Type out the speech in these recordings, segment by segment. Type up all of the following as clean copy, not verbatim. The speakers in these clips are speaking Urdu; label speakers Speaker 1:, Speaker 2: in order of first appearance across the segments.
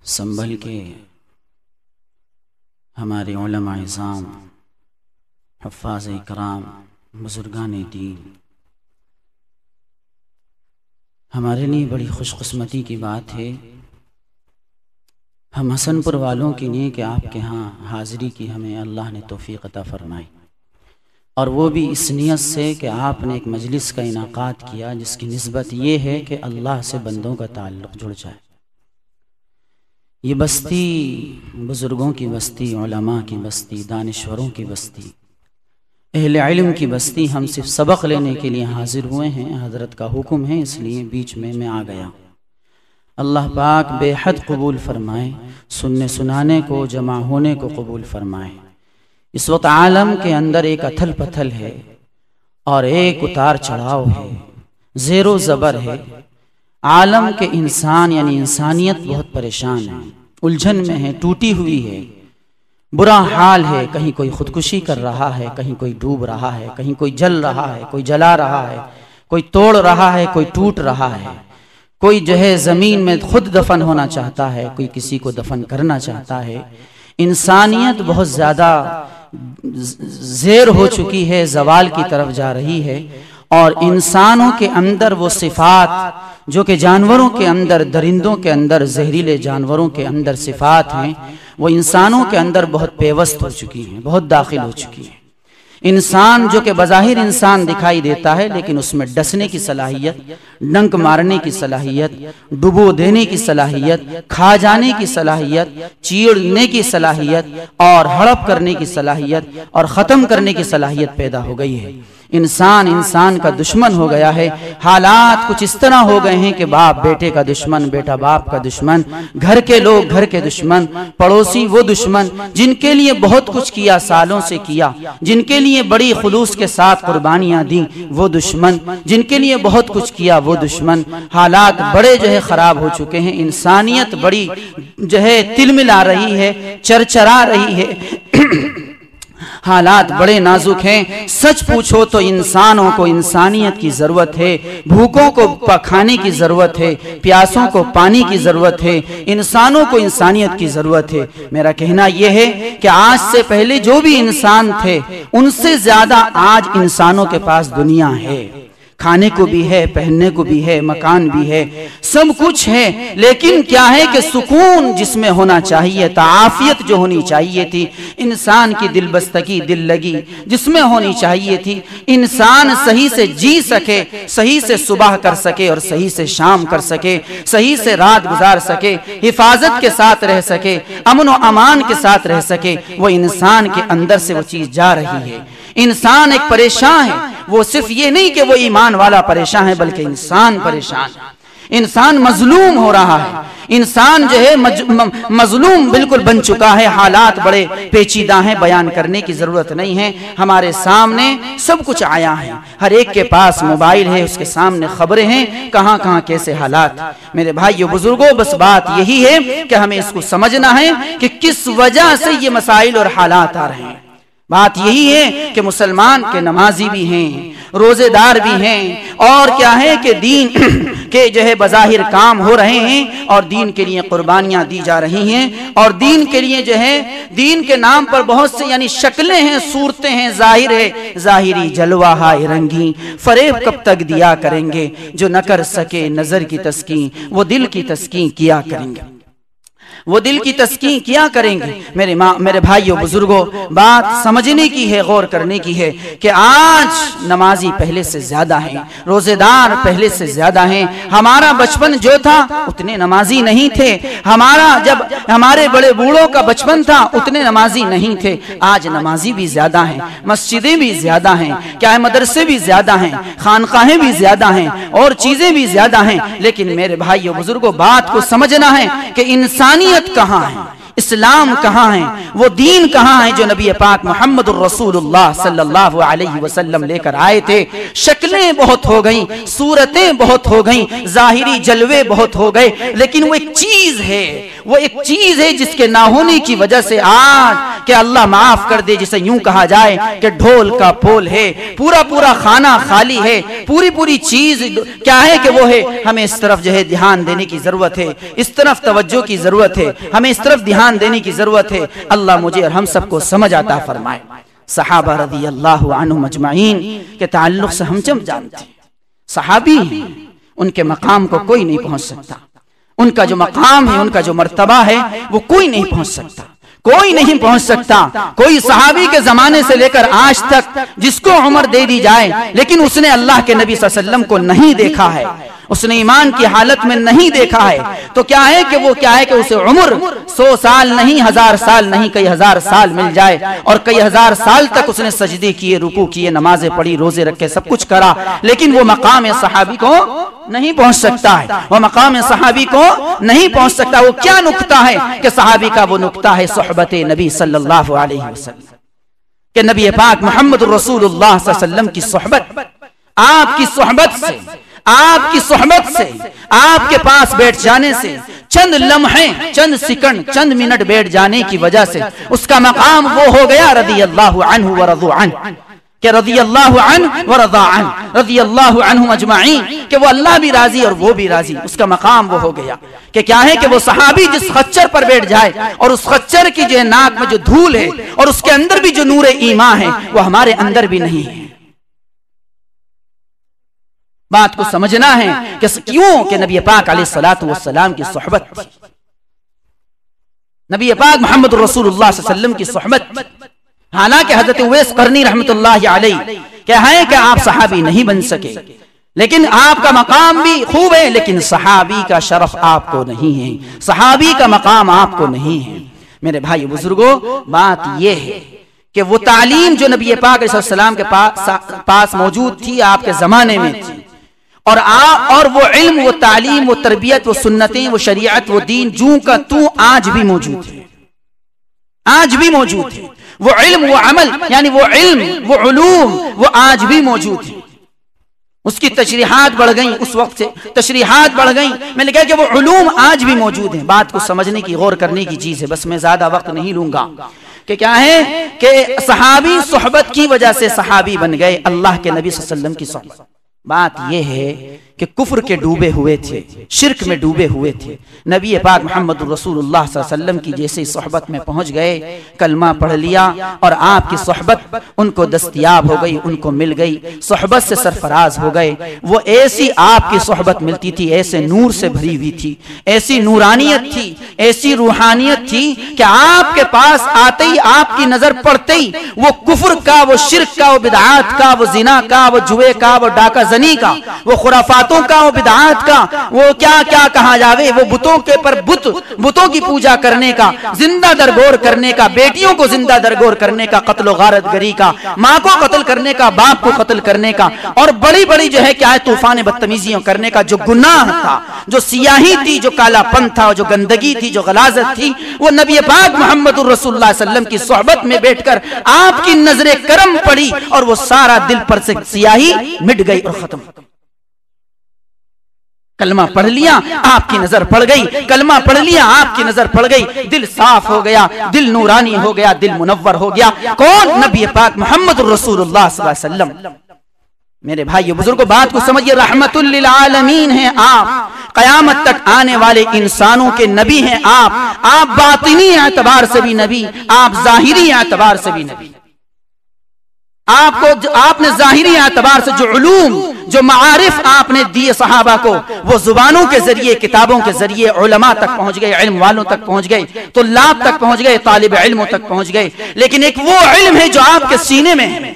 Speaker 1: سنبھل کے ہمارے علماء اعظام، حفاظ اکرام، بزرگان دین، ہمارے لیے بڑی خوش قسمتی کی بات ہے ہم حسن پور والوں کے لیے کہ آپ کے ہاں حاضری کی ہمیں اللہ نے توفیق عطا فرمائی، اور وہ بھی اس نیت سے کہ آپ نے ایک مجلس کا انعقاد کیا جس کی نسبت یہ ہے کہ اللہ سے بندوں کا تعلق جڑ جائے۔ یہ بستی بزرگوں کی بستی، علماء کی بستی، دانشوروں کی بستی، اہل علم کی بستی، ہم صرف سبق لینے کے لیے حاضر ہوئے ہیں، حضرت کا حکم ہے اس لیے بیچ میں آ گیا۔ اللہ پاک بے حد قبول فرمائے، سننے سنانے کو، جمع ہونے کو قبول فرمائے۔ اس وقت عالم کے اندر ایک اتھل پتھل ہے اور ایک اتار چڑھاؤ ہے، زیر و زبر ہے۔ عالم کے انسان یعنی انسانیت بہت پریشان ہے، الجھن میں ہے، ٹوٹی ہوئی ہے، برا حال ہے۔ کہیں کوئی خودکشی کر رہا ہے، کہیں کوئی ڈوب رہا ہے، کہیں کوئی جل رہا ہے، کوئی جلا رہا ہے، کوئی توڑ رہا ہے، کوئی ٹوٹ رہا ہے، کوئی جو ہے زمین میں خود دفن ہونا چاہتا ہے، کوئی کسی کو دفن کرنا چاہتا ہے۔ انسانیت بہت زیادہ زیر ہو چکی ہے، زوال کی طرف جا رہی ہے، اور انسانوں کے اندر وہ صفات جو کہ جانوروں کے اندر، درندوں کے اندر، زہریلے جانوروں کے اندر صفات ہیں، وہ انسانوں کے اندر بہت پیوست ہو چکی ہیں، بہت داخل ہو چکی ہیں۔ انسان جو کہ بظاہر انسان دکھائی دیتا ہے لیکن اس میں ڈسنے کی صلاحیت، ڈنک مارنے کی صلاحیت، ڈبو دینے کی صلاحیت، کھا جانے کی صلاحیت، چیڑنے کی صلاحیت، اور ہڑپ کرنے کی صلاحیت اور ختم کرنے کی صلاحیت پیدا ہو گئی ہے۔ انسان کا دشمن ہو گیا ہے۔ حالات کچھ اس طرح ہو گئے ہیں کہ باپ بیٹے کا دشمن، بیٹا باپ کا دشمن، گھر کے لوگ گھر کے دشمن، پڑوسی وہ دشمن جن کے لیے بہت کچھ کیا، سالوں سے کیا، جن کے لیے بڑی خلوص کے ساتھ قربانیاں دیں وہ دشمن، جن کے لیے بہت کچھ کیا وہ دشمن۔ حالات بڑے جو ہے خراب ہو چکے ہیں، انسانیت بڑی جو ہے تلملا رہی ہے، چرچرا رہی ہے۔ حالات بڑے نازک ہیں۔ سچ پوچھو تو انسانوں کو انسانیت کی ضرورت ہے، بھوکوں کو کھانے کی ضرورت ہے، پیاسوں کو پانی کی ضرورت ہے، انسانوں کو انسانیت کی ضرورت ہے۔ میرا کہنا یہ ہے کہ آج سے پہلے جو بھی انسان تھے ان سے زیادہ آج انسانوں کے پاس دنیا ہے، کھانے کو بھی ہے، پہننے کو بھی ہے، مکان بھی ہے، سب کچھ ہے، لیکن کیا ہے کہ سکون جس میں ہونا چاہیے، تعافیت جو ہونی چاہیے تھی، انسان کی دل بستگی، دل لگی جس میں ہونی چاہیے تھی، انسان صحیح سے جی سکے، صحیح سے صبح کر سکے اور صحیح سے شام کر سکے، صحیح سے رات گزار سکے، حفاظت کے ساتھ رہ سکے، امن و امان کے ساتھ رہ سکے، وہ انسان کے اندر سے وہ چیز جا رہی ہے۔ انسان ایک پریشان ہے، وہ صرف یہ نہیں کہ وہ ایمان والا پریشان ہے بلکہ انسان پریشان ہے، انسان مظلوم ہو رہا ہے، انسان جو ہے مظلوم بالکل بن چکا ہے۔ حالات بڑے پیچیدہ ہیں، بیان کرنے کی ضرورت نہیں ہے، ہمارے سامنے سب کچھ آیا ہے، ہر ایک کے پاس موبائل ہے، اس کے سامنے خبریں ہیں، کہاں کہاں کیسے حالات۔ میرے بھائیو بزرگوں، بس بات یہی ہے کہ ہمیں اس کو سمجھنا ہے کہ کس وجہ سے یہ مسائل اور حالات آ رہے ہیں۔ بات یہی ہے کہ مسلمان کے نمازی بھی ہیں، روزے دار بھی ہیں، اور کیا ہے کہ دین کے جو ہے بظاہر کام ہو رہے ہیں اور دین کے لیے قربانیاں دی جا رہی ہیں، اور دین کے لیے جو ہے دین کے نام پر بہت سے یعنی شکلیں ہیں، صورتیں ہیں، ظاہر ہے، ظاہری جلوہ ہائے رنگی، فریب کب تک دیا کریں گے، جو نہ کر سکے نظر کی تسکین وہ دل کی تسکین کیا کریں گے، وہ دل کی تسکین کیا کریں گے۔ میرے بھائیوں بزرگوں، بات سمجھنے کی ہے، غور کرنے کی ہے کہ آج نمازی پہلے سے زیادہ ہیں، روزے دار پہلے سے زیادہ ہیں۔ ہمارا بچپن جو تھا اتنے نمازی نہیں تھے، جب ہمارے بڑے بوڑھوں کا بچپن تھا اتنے نمازی نہیں تھے۔ آج نمازی بھی زیادہ ہیں، مسجدیں بھی زیادہ ہیں، کیا ہے مدرسے بھی زیادہ ہیں، خانقاہیں بھی زیادہ ہیں، اور چیزیں بھی زیادہ ہیں، لیکن میرے بھائیوں بزرگوں بات کو سمجھنا ہے کہ انسانیت کہاں ہے، اسلام کہاں ہے، وہ دین کہاں ہے جو نبی پاک محمد الرسول اللہ صلی اللہ علیہ وسلم لے کر آئے تھے۔ شکلیں بہت ہو گئیں، صورتیں بہت ہو گئیں، ظاہری جلوے بہت ہو گئے، لیکن وہ ایک چیز ہے، وہ ایک چیز ہے جس کے نہ ہونے کی وجہ سے آج کہ اللہ معاف کر دے، جسے یوں کہا جائے کہ ڈھول کا پول ہے، پورا پورا کھانا خالی ہے، پوری پوری چیز کیا ہے کہ وہ ہے، ہمیں اس طرف جو ہے دھیان دینے کی ضرورت ہے، اس طرف توجہ کی ضرورت ہے، ہمیں اس طرف دھیان دینے کی ضرورت ہے۔ اللہ مجھے اور ہم سب کو سمجھ عطا فرمائے۔ صحابہ رضی اللہ عنہم اجمعین کے تعلق سے ہم جانتے ہیں، صحابی ہیں، ان کے مقام کو کوئی نہیں پہنچ سکتا، ان کا جو مقام ہے، ان کا جو مرتبہ ہے، وہ کوئی نہیں پہنچ سکتا، کوئی نہیں پہنچ سکتا۔ کوئی صحابی کے زمانے سے لے کر آج تک جس کو عمر دے دی جائے، لیکن اس نے اللہ کے نبی صلی اللہ علیہ وسلم کو نہیں دیکھا ہے، اس نے ایمان کی حالت میں نہیں دیکھا ہے، تو کیا ہے کہ وہ کیا ہے کہ اسے عمر 100 سال نہیں، 1000 سال نہیں، کئی ہزار سال مل جائے، اور کئی ہزار سال تک اس نے سجدے کیے، رکوع کیے، نمازیں پڑھی، روزے رکھے، سب کچھ کرا، لیکن وہ مقام صحابی کو نہیں پہنچ سکتا ہے، وہ مقام صحابی کو نہیں پہنچ سکتا۔ وہ کیا نقطہ ہے کہ صحابی کا وہ نقطہ ہے صحبت نبی صلی اللہ علیہ وسلم، کہ نبی پاک محمد رسول اللہ صلی اللہ علیہ وسلم کی صحبت، آپ کی صحبت سے، آپ کی صحبت سے، آپ کے پاس بیٹھ جانے سے، چند لمحے، چند سیکنڈ، چند منٹ بیٹھ جانے کی وجہ سے اس کا مقام وہ ہو گیا رضی اللہ عنہ ورضوا عنہ، کہ رضی اللہ عنہ ورضا عنہ، رضی اللہ عنہم اجمعین، کہ وہ اللہ بھی راضی اور وہ بھی راضی، اس کا مقام وہ ہو گیا کہ کیا ہے کہ وہ صحابی جس خچر پر بیٹھ جائے، اور اس خچر کی جو ناک میں جو دھول ہے اور اس کے اندر بھی جو نور ایمان ہے، وہ ہمارے اندر بھی نہیں ہے۔ بات کو سمجھنا ہے کہ کیوں کہ نبی پاک علیہ الصلوۃ والسلام کی صحبت، نبی پاک محمد رسول اللہ صلی اللہ علیہ وسلم کی صحبت، حالانکہ حضرت اویس قرنی رحمت اللہ علیہ کہیں کہ آپ صحابی نہیں بن سکے، لیکن آپ کا مقام بھی خوب ہے، لیکن صحابی کا شرف آپ کو نہیں ہے، صحابی کا مقام آپ کو نہیں ہے۔ میرے بھائی بزرگوں، بات یہ ہے کہ وہ تعلیم جو نبی پاک علیہ السلام کے پاس موجود تھی، آپ کے زمانے میں تھی، اور وہ علم، وہ تعلیم، وہ تربیت، وہ سنتیں، وہ شریعت، وہ دین جوں کا توں آج بھی موجود ہے، آج بھی موجود ہے۔ وہ علم، وہ عمل، یعنی وہ علم، وہ علوم، وہ آج بھی موجود ہے۔ اس کی تشریحات بڑھ گئیں، اس وقت سے تشریحات بڑھ گئیں، میں نے کہا کہ وہ علوم آج بھی موجود ہیں۔ بات کو سمجھنے کی، غور کرنے کی چیز ہے، بس میں زیادہ وقت نہیں لوں گا کہ کیا ہے کہ صحابی صحبت کی وجہ سے صحابی بن گئے، اللہ کے نبی صلی اللہ علیہ وسلم کی صحبت۔ بات یہ ہے کہ کفر کے ڈوبے ہوئے تھے، شرک میں ڈوبے ہوئے تھے، نبی پاک محمد رسول اللہ صلی اللہ علیہ وسلم کی جیسے صحبت میں پہنچ گئے، کلمہ پڑھ لیا، اور آپ کی صحبت ان کو دستیاب ہو گئی، ان کو مل گئی، صحبت سے سرفراز ہو گئے۔ وہ ایسی آپ کی صحبت ملتی تھی، ایسے نور سے بھری ہوئی تھی، ایسی نورانیت تھی، ایسی روحانیت تھی کہ آپ کے پاس آتے ہی، آپ کی نظر پڑتے ہی وہ کفر کا، وہ شرک کا، وہ بدعات کا، وہ زنا کا، وہ جوے کا، وہ ڈاکہ زنی کا، وہ خرافاتوں کا، وہ بدعات کا، وہ کیا کیا کہا جاوے، وہ بتوں کے پر بتوں کی پوجا کرنے کا، زندہ درگور کرنے کا، بیٹیوں کو زندہ درگور کرنے کا، قتل و غارت گری کا، ماں کو قتل کرنے کا، باپ کو قتل کرنے کا، اور بڑی بڑی جو ہے کیا ہے طوفان بدتمیزیوں کرنے کا، جو گناہ تھا، جو سیاہی تھی، جو کالا پن تھا، جو گندگی تھی، جو غلاظت تھی، وہ نبی پاک محمد رسول اللہ صلی اللہ علیہ وسلم کی صحبت میں بیٹھ کر آپ کی نظر کرم پڑی، اور وہ سارا دل پر سے سیاہی مٹ گئی اور ختم۔ کلمہ پڑھ لیا، آپ کی نظر پڑ گئی، کلمہ پڑھ لیا، آپ کی نظر پڑ گئی، دل صاف ہو گیا، دل نورانی ہو گیا، دل منور ہو گیا۔ کون؟ نبی پاک محمد رسول اللہ صلی اللہ علیہ وسلم۔ میرے بھائی بزرگوں، بات کو سمجھئے، رحمت للعالمین ہیں آپ، قیامت تک آنے والے انسانوں کے نبی ہیں آپ باطنی اعتبار سے بھی نبی، آپ ظاہری اعتبار سے بھی نبی۔ آپ نے ظاہری اعتبار سے جو علوم، جو معارف آپ نے دیے صحابہ کو، وہ زبانوں کے ذریعے، کتابوں کے ذریعے علماء تک پہنچ گئے، علم والوں تک پہنچ گئے، طلاب تک پہنچ گئے، طالب علموں تک پہنچ گئے۔ لیکن ایک وہ علم ہے جو آپ کے سینے میں ہے،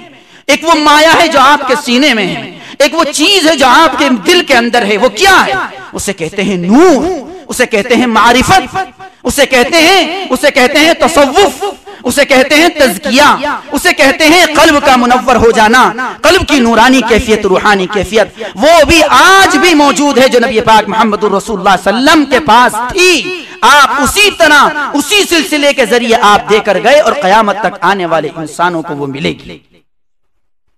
Speaker 1: ایک وہ مایا ہے جو آپ کے سینے میں ہے، ایک وہ چیز ہے جو آپ کے دل کے اندر ہے۔ وہ کیا ہے؟ اسے کہتے ہیں نور، اسے کہتے ہیں معرفت، اسے کہتے ہیں تصوف، اسے کہتے ہیں تزکیہ، اسے کہتے ہیں قلب کا منور ہو جانا، قلب کی نورانی کیفیت، روحانی کیفیت۔ وہ بھی آج بھی موجود ہے جو نبی پاک محمد رسول اللہ صلی اللہ علیہ وسلم کے پاس تھی۔ آپ اسی طرح، اسی سلسلے کے ذریعے آپ دے کر گئے، اور قیامت تک آنے والے انسانوں کو وہ ملے گی۔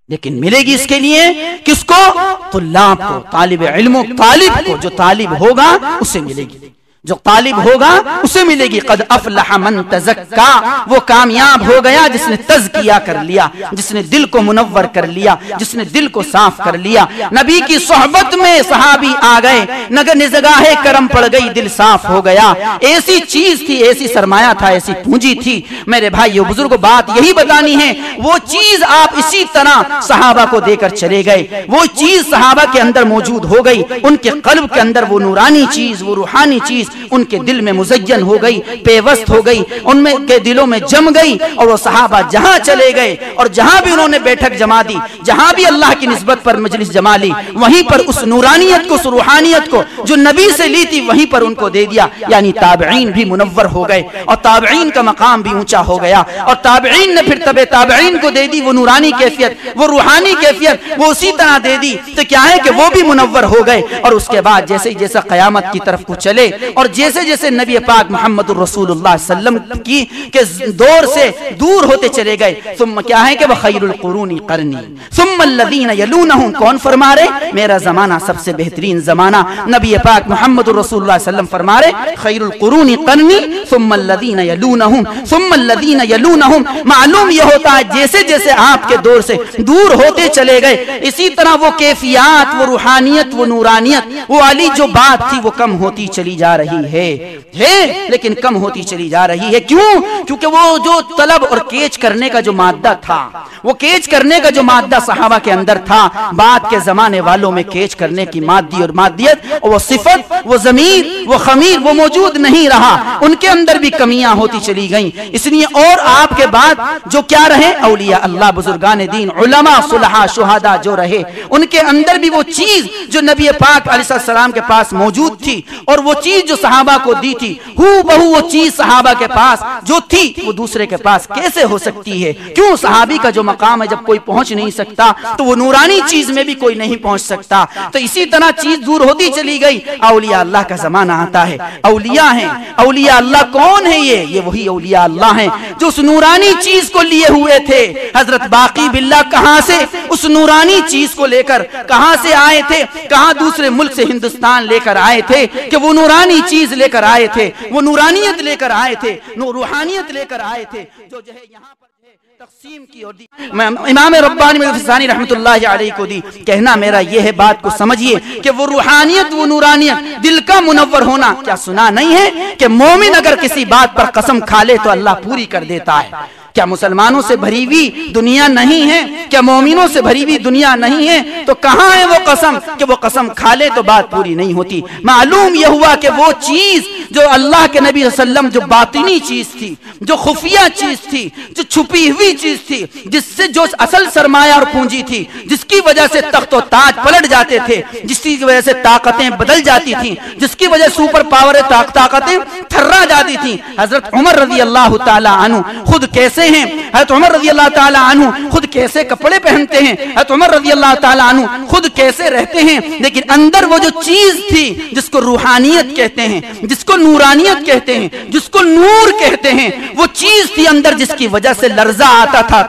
Speaker 1: لیکن ملے گی اس کے لیے کس کو؟ طلاب کو، طالب علموں، طالب کو، جو طالب ہوگا اسے ملے گی۔ جو طالب ہوگا اسے ملے گی قد افلح من تزکا، وہ کامیاب ہو گیا جس نے تزکیہ کر لیا، جس نے دل کو منور کر لیا، جس نے دل کو صاف کر لیا۔ نبی کی صحبت میں صحابی آ گئے، نگاہ کرم پڑ گئی، دل صاف ہو گیا۔ ایسی چیز تھی، ایسی سرمایہ تھا، ایسی پونجی تھی۔ میرے بھائیو بزرگوں، بات یہی بتانی ہے، وہ چیز آپ اسی طرح صحابہ کو دے کر چلے گئے، وہ چیز صحابہ کے اندر موجود ہو گئی، ان کے قلب کے اندر وہ نورانی چیز، وہ روحانی چیز ان کے دل میں مزین ہو گئی، پیوست ہو گئی، ان میں کے دلوں میں جم گئی، اور وہ صحابہ جہاں چلے گئے اور جہاں بھی انہوں نے بیٹھک جما دی، جہاں بھی اللہ کی نسبت پر مجلس جما لی، وہیں پر اس نورانیت کو، اس روحانیت کو جو نبی سے لی تھی وہیں پر ان کو دے دیا۔ یعنی تابعین بھی منور ہو گئے اور تابعین کا مقام بھی اونچا ہو گیا، اور تابعین نے پھر تبع تابعین کو دے دی وہ نورانی کیفیت، وہ روحانی کیفیت، وہ اسی طرح دے دی۔ تو کیا ہے کہ وہ بھی منور ہو گئے، اور اس کے بعد جیسے جیسے قیامت کی طرف کو چلے، اور جیسے جیسے نبی پاک محمد الرسول اللہ صلی اللہ علیہ وسلم کی کے دور سے دور ہوتے چلے گئے، ثم کیا ہے کہ وخیر القرون قرنی ثم الذین یلونہم، کون فرما رہے؟ میرا زمانہ سب سے بہترین زمانہ۔ نبی پاک محمد الرسول اللہ صلی اللہ علیہ وسلم فرما رہے خیر القرون قرنی ثم الذین یلونہم ثم الذین یلونہم۔ معلوم یہ ہوتا ہے جیسے جیسے آپ کے دور سے دور ہوتے چلے گئے، اسی طرح وہ کیفیات، وہ روحانیت، وہ نورانیت، وہ علی جو بات تھی وہ کم ہوتی چلی جا رہی ہے لیکن کم ہوتی چلی جا رہی ہے۔ کیوں؟ کیونکہ وہ جو طلب اور کیچ کرنے کا جو مادہ تھا، وہ کیچ کرنے کا جو مادہ صحابہ کے اندر تھا، بعد کے زمانے والوں میں کیچ کرنے کی مادی اور مادیت، وہ صفت، وہ ضمیر، وہ خمیر، وہ موجود نہیں رہا، ان کے اندر بھی کمیاں ہوتی چلی گئیں۔ اس لیے اور آپ کے بعد جو کیا رہے؟ اولیاء اللہ، بزرگان دین، علماء، صلحاء، شہداء جو رہے، ان کے اندر بھی وہ چیز جو نبی پاک علیہ السلام کے پاس موجود تھی، اور وہ چیز جو صحابہ کو دی تھی، ہو بہو وہ چیز صحابہ کے پاس جو تھی وہ دوسرے کے پاس کیسے ہو سکتی ہے؟ کیوں؟ صحابی کا جو مقام ہے جب کوئی پہنچ نہیں سکتا تو وہ نورانی چیز میں بھی کوئی نہیں پہنچ سکتا۔ تو اسی طرح چیز دور ہوتی چلی گئی۔ اولیاء اللہ کا زمانہ آتا ہے، اولیاء ہیں۔ اولیاء اللہ کون ہے؟ یہ وہی اولیاء اللہ ہیں جو اس نورانی چیز کو لیے ہوئے تھے۔ حضرت باقی باللہ کہاں سے اس نورانی چیز کو لے کر کہاں سے آئے تھے؟ کہاں دوسرے ملک سے ہندوستان لے کر آئے تھے کہ وہ نورانی چیز لے کر آئے تھے، وہ نورانیت لے کر آئے تھے، روحانیت لے کر آئے تھے، جو ہے یہاں پر تقسیم کی اور دی۔ امام ربانی مدفسانی رحمت اللہ علیہ کو دی۔ کہنا میرا یہ ہے، بات کو سمجھئے کہ وہ روحانیت، وہ نورانیت، دل کا منور ہونا، کیا سنا نہیں ہے کہ مومن اگر کسی بات پر قسم کھا لے تو اللہ پوری کر دیتا ہے؟ کیا مسلمانوں سے بھری ہوئی دنیا نہیں ہے؟ کیا مومنوں سے بھری ہوئی دنیا نہیں ہے؟ تو کہاں ہے وہ قسم کہ وہ قسم کھا لے تو بات پوری نہیں ہوتی؟ معلوم یہ ہوا کہ وہ چیز جو اللہ کے نبی صلی اللہ علیہ وسلم، جو باطنی چیز تھی، جو خفیہ چیز تھی، جو چھپی ہوئی چیز تھی، جس سے جو اصل سرمایہ اور پونجی تھی، جس کی وجہ سے تخت و تاج پلٹ جاتے تھے، جس کی وجہ سے طاقتیں بدل جاتی تھیں، جس کی وجہ سپر پاور طاقتیں تھرا جاتی تھیں۔ حضرت عمر رضی اللہ تعالی عنہ خود کیسے ہیں؟ حضرت عمر رضی اللہ تعالی عنہ خود کیسے کپڑے پہنتے ہیں؟ حضرت عمر رضی اللہ تعالی عنہ خود کیسے رہتے ہیں؟ لیکن اندر وہ جو چیز تھی جس کو روحانیت کہتے ہیں، جس کو نورانیت کہتے ہیں، جس کو نور کہتے ہیں، وہ چیز تھی اندر جس کی وجہ سے لرزہ آتا تھا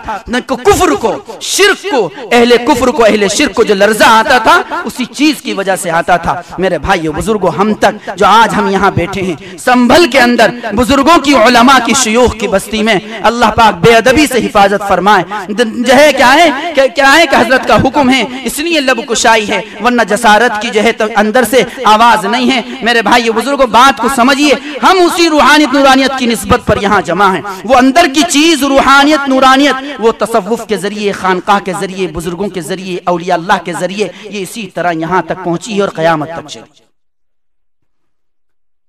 Speaker 1: کفر کو، شرک کو، اہل کفر کو، اہل شرک کو جو لرزہ آتا تھا اسی چیز کی وجہ سے آتا تھا۔ میرے بھائیو بزرگوں، ہم تک جو آج ہم یہاں بیٹھے ہیں سنبھل کے اندر بزرگوں کی، علماء کی، شیوخ کی بستی میں اللہ پاک بے ادبی سے حفاظت فرمائے۔ جو ہے کیا ہے کہ حضرت کا حکم ہے، اس لیے لب کشائی ہے، ورنہ جسارت کی جو ہے تو اندر سے آواز نہیں ہے۔ میرے بھائیو بزرگوں، بات کو سمجھیے، ہم اسی روحانیت نورانیت کی نسبت پر یہاں جمع ہیں۔ وہ اندر کی چیز روحانیت نورانیت، وہ تصوف کے ذریعے، خانقاہ کے ذریعے، بزرگوں کے ذریعے، اولیاء اللہ کے ذریعے یہ اسی طرح یہاں تک پہنچی ہے اور قیامت تک چلی۔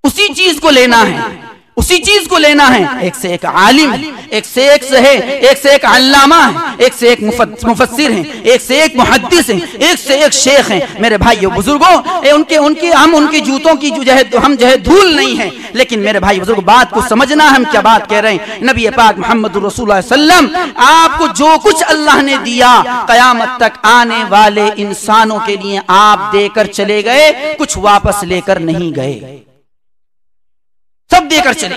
Speaker 1: اسی چیز کو لینا ہے، اسی چیز کو لینا ہے۔ ایک سے ایک عالم، ایک سے ایک علامہ ہے، ایک سے ایک مفسر ہیں، ایک سے ایک محدث ہیں، ایک سے ایک شیخ ہیں۔ میرے بھائیو بزرگوں، ہم ان کی جوتوں کی ہم جو ہے دھول نہیں ہیں، لیکن میرے بھائی بزرگوں بات کو سمجھنا، ہم کیا بات کہہ رہے ہیں۔ نبی پاک محمد رسول اللہ صلی اللہ علیہ وسلم آپ کو جو کچھ اللہ نے دیا قیامت تک آنے والے انسانوں کے لیے آپ دے کر چلے گئے، کچھ واپس لے کر نہیں گئے، سب دے کر چلے،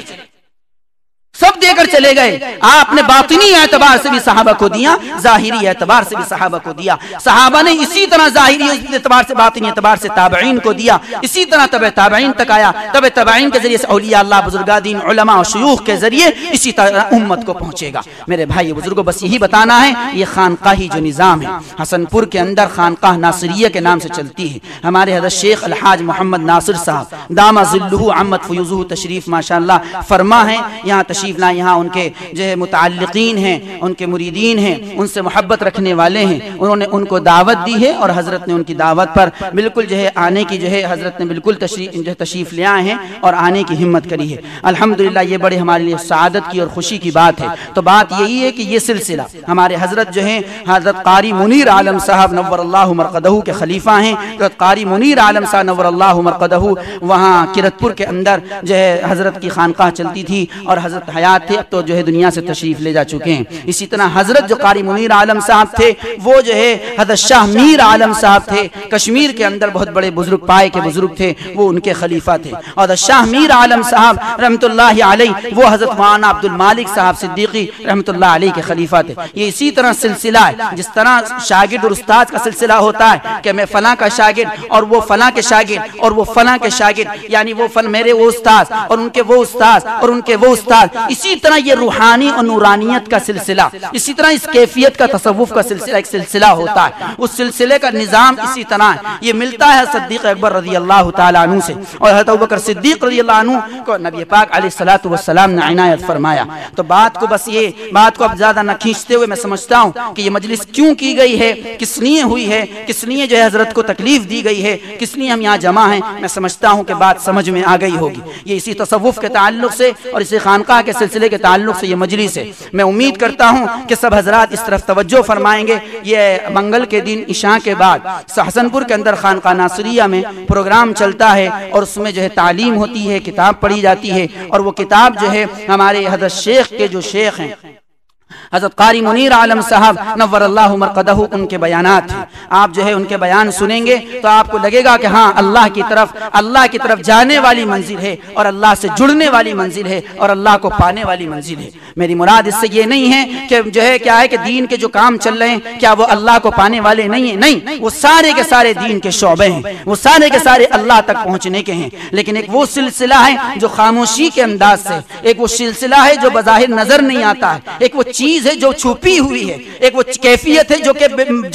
Speaker 1: سب دے کر چلے گئے. آپ نے باطنی اعتبار سے بھی صحابہ کو دیا, ظاہری اعتبار سے بھی صحابہ کو دیا. صحابہ نے اسی طرح ظاہری اعتبار سے باطنی اعتبار سے تابعین کو دیا, اسی طرح تبع تابعین تک آیا, تبع تابعین کے ذریعے سے اولیاء اللہ, بزرگان علماء اور شیوخ کے ذریعے اسی طرح امت کو پہنچے گا. میرے بھائی بزرگوں, بس یہی بتانا ہے, یہ خانقاہی جو نظام ہے حسن پور کے اندر خانقاہ ناصریہ کے نام سے چلتی ہے. ہمارے حضرت شیخ الحاج محمد ناصر صاحب دامہ ظلہ عمت فیوزہ تشریف ماشاءاللہ فرما ہے, یہاں تشریف لائیں. یہاں ان کے جو ہے متعلقین ہیں, ان کے مریدین ہیں, ان سے محبت رکھنے والے ہیں, انہوں نے ان کو دعوت دی ہے اور حضرت نے ان کی دعوت پر بالکل جو ہے آنے کی جو ہے حضرت نے بالکل تشریف لے آئے ہیں اور آنے کی ہمت کری ہے. الحمدللہ یہ بڑے ہمارے لیے سعادت کی اور خوشی کی بات ہے. تو بات یہی ہے کہ یہ سلسلہ ہمارے حضرت جو ہیں حضرت قاری منیر عالم صاحب نور اللہ مرقدہ کے خلیفہ ہیں. حضرت قاری منیر عالم صاحب نور اللہ مرقدہ وہاں کرتپور کے اندر جو ہے حضرت کی خانقاہ چلتی تھی اور حضرت حیات تھے, اب تو جو ہے دنیا سے تشریف لے جا چکے ہیں. اسی طرح حضرت جو قاری منیر عالم صاحب تھے وہ جو ہے حضرت شاہ میر عالم صاحب تھے, کشمیر کے اندر بہت بڑے بزرگ پائے کے بزرگ تھے, وہ ان کے خلیفہ تھے. اور حضرت شاہ میر عالم صاحب رحمت اللہ علیہ وہ حضرت مولانا عبد المالک صاحب صدیقی رحمت اللہ علیہ کے خلیفہ تھے. یہ اسی طرح سلسلہ ہے, جس طرح شاگرد اور استاد کا سلسلہ ہوتا ہے کہ میں فلاں کا شاگرد اور وہ فلاں کے شاگرد اور وہ فلاں کے شاگرد, یعنی وہ میرے وہ استاد اور ان کے وہ استاد اور ان کے وہ استاد. اسی طرح یہ روحانی اور نورانیت کا سلسلہ, اسی طرح اس کیفیت کا تصوف کا سلسلہ ایک سلسلہ ہوتا ہے. اس سلسلے کا نظام اسی طرح ہے. یہ ملتا ہے صدیق اکبر رضی اللہ تعالیٰ عنہ سے, اور حضرت ابوبکر صدیق رضی اللہ عنہ کو نبی پاک علیہ الصلوۃ والسلام نے عنایت فرمایا. تو بات کو بس یہ بات کو اب زیادہ نہ کھینچتے ہوئے میں سمجھتا ہوں کہ یہ مجلس کیوں کی گئی ہے, کس لیے ہوئی ہے, کس لیے جو ہے حضرت کو تکلیف دی گئی ہے, کس لیے ہم یہاں جمع ہیں. میں سمجھتا ہوں کہ بات سمجھ میں آ گئی ہوگی. یہ اسی تصوف کے تعلق سے اور اسی خانقاہ کے سلسلے کے تعلق سے یہ مجلس ہے. میں امید کرتا ہوں کہ سب حضرات اس طرف توجہ فرمائیں گے. یہ منگل کے دن عشاء کے بعد حسن پور کے اندر خانقاہ ناصریہ میں پروگرام چلتا ہے اور اس میں جو ہے تعلیم ہوتی ہے, کتاب پڑھی جاتی ہے, اور وہ کتاب جو ہے ہمارے حضرت شیخ کے جو شیخ ہیں حضرت قاری منیر عالم صاحب نور اللہ مرقدہ, ان کے بیانات ہیں. آپ جو ہے ان کے بیان سنیں گے تو آپ کو لگے گا کہ ہاں اللہ کی طرف جانے والی منزل ہے, اور اللہ سے جڑنے والی منزل ہے, اور اللہ کو پانے والی منزل ہے. میری مراد اس سے یہ نہیں ہے کہ جو ہے کیا ہے کہ دین کے جو کام چل رہے ہیں کیا وہ اللہ کو پانے والے نہیں ہیں, نہیں, وہ سارے کے سارے دین کے شعبے ہیں, وہ سارے کے سارے اللہ تک پہنچنے کے ہیں. لیکن ایک وہ سلسلہ ہے جو خاموشی کے انداز سے, ایک وہ سلسلہ ہے جو بظاہر نظر نہیں آتا ہے, ایک وہ چیز ہے جو چھپی ہوئی ہے, ایک وہ کیفیت ہے جو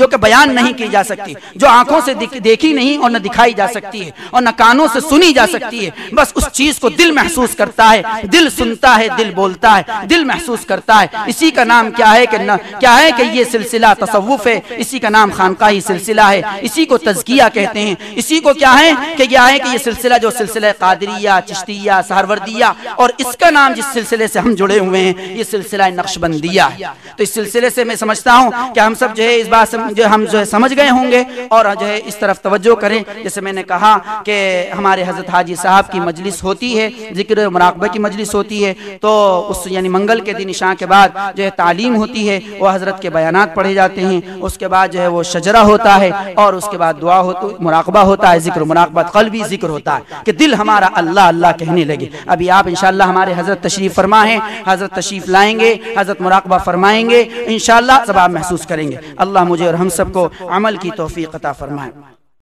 Speaker 1: کہ بیان نہیں کی جا سکتی, جو آنکھوں سے دیکھی نہیں اور نہ دکھائی جا سکتی ہے اور نہ کانوں سے سنی جا سکتی ہے. بس اس چیز کو دل محسوس کرتا ہے, دل سنتا ہے, دل بولتا ہے, دل محسوس کرتا ہے. اسی کا نام کیا ہے کہ یہ سلسلہ تصوف ہے, اسی کا نام خانقاہی سلسلہ ہے, اسی کو تزکیہ کہتے ہیں. اسی کو کیا ہے کہ یہ سلسلہ جو سلسلہ قادریہ, چشتیہ, سہروردیہ, اور اس کا نام جس سلسلے سے ہم جڑے ہوئے ہیں یہ سلسلہ نقشبندیہ ہے. تو اس سلسلے سے میں سمجھتا ہوں کہ ہم سب جو ہے اس بات جو ہم جو ہے سمجھ گئے ہوں گے اور جو ہے اس طرف توجہ کریں. جیسے میں نے کہا کہ ہمارے حضرت حاجی صاحب کی مجلس ہوتی ہے, ذکر مراقبہ کی مجلس ہوتی ہے, تو اس یعنی منگل کے دن عشاء کے بعد جو ہے تعلیم ہوتی ہے, وہ حضرت کے بیانات پڑھے جاتے ہیں. اس کے بعد جو ہے وہ شجرہ ہوتا ہے, اور اس کے بعد دعا مراقبہ ہوتا ہے, ذکر مراقبہ قلبی ذکر ہوتا ہے کہ دل ہمارا اللہ اللہ کہنے لگے. ابھی آپ انشاءاللہ ہمارے حضرت تشریف فرما ہیں, حضرت تشریف لائیں گے, حضرت مراقبہ فرمائیں گے, انشاءاللہ سب آپ محسوس کریں گے. اللہ مجھے اور ہم سب کو عمل کی توفیق عطا فرمائے.